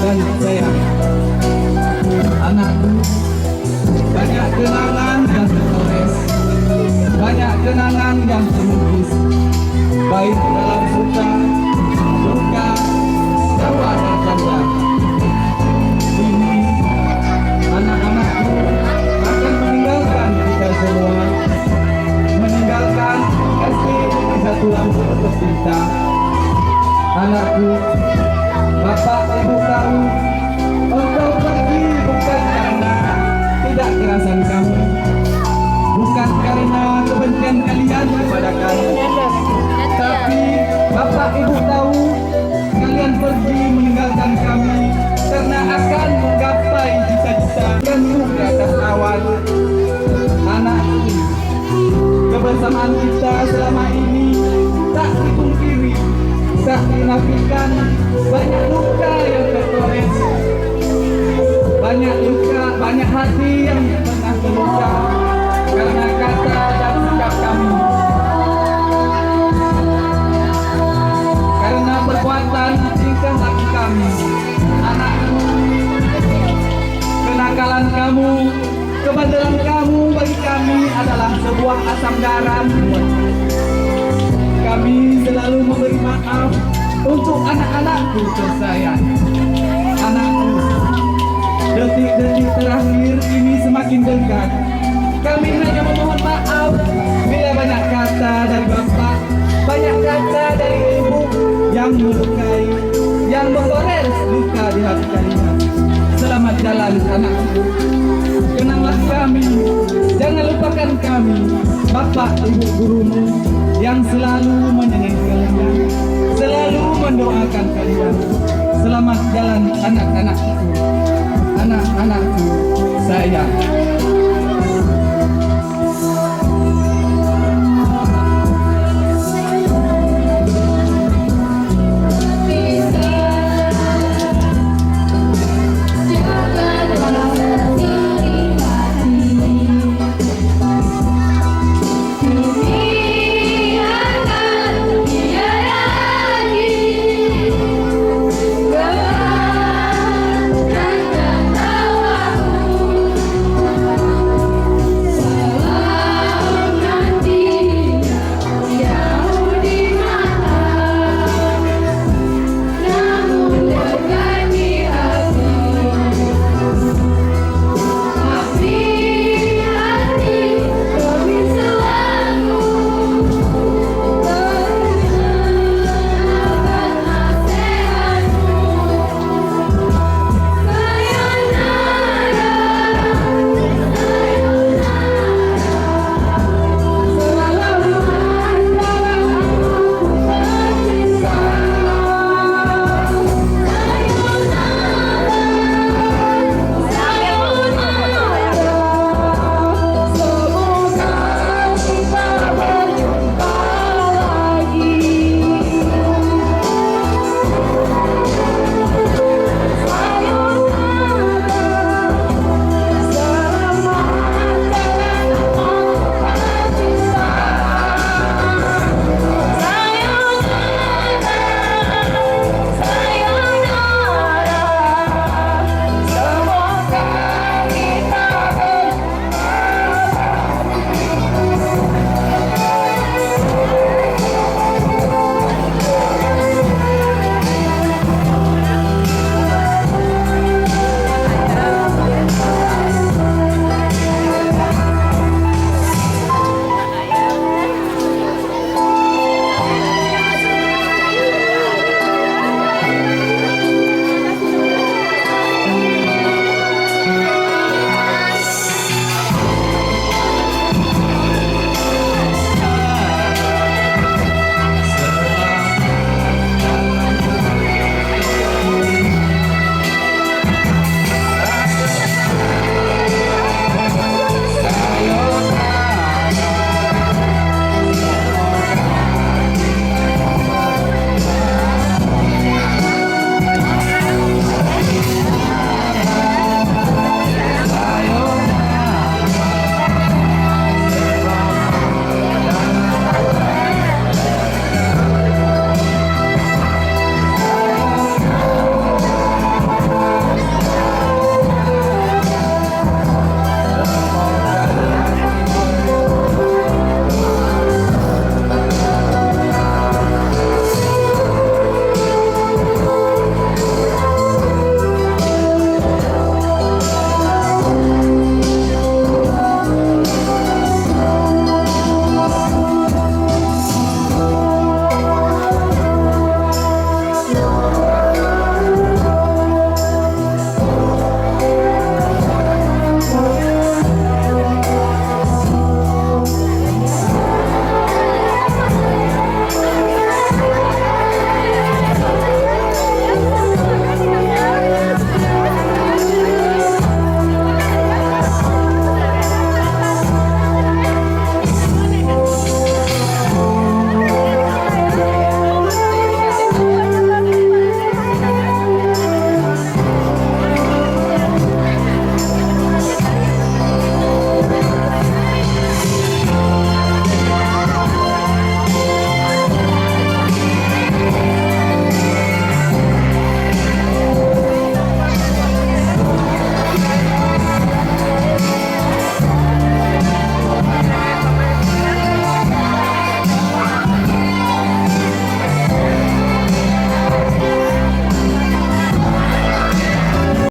dan sayang. Anakku, banyak kenangan yang tertulis, banyak kenangan yang terlukis, baik dalam suka, duka, tawa dan canda. Ini anak-anakku akan meninggalkan kita semua, meninggalkan kasih di satu lampu tercinta. Anakku, bapak ibu tahu engkau pergi bukan karena tidak kerasan kamu, bukan karena kebencian kalian kepada kami, tapi bapak ibu tahu kalian pergi meninggalkan kami karena akan menggapai cita-cita gantung di atas awan. Anakku, kebersamaan kita selama ini tak dipungkiri, tak dinafikan, banyak luka yang tertoreh, banyak luka, banyak hati yang pernah terluka karena kata dan sikap kami, karena perbuatan tingkah laku kami. Anakku, kenakalan kamu, kebandelan kamu bagi kami adalah sebuah asam garam. Kami selalu memberi maaf untuk anak-anakku tersayang. Anakku, detik-detik terakhir ini semakin dekat. Kami hanya memohon maaf bila banyak kata dari bapak, banyak kata dari ibu yang melukai, yang menggores luka di hati kalian. Selamat jalan anakku, kenanglah kami, jangan lupakan kami, bapak ibu gurumu yang selalu menyenangkan kalian, selalu mendoakan kalian. Selamat jalan anak-anakku, anak-anakku sayang.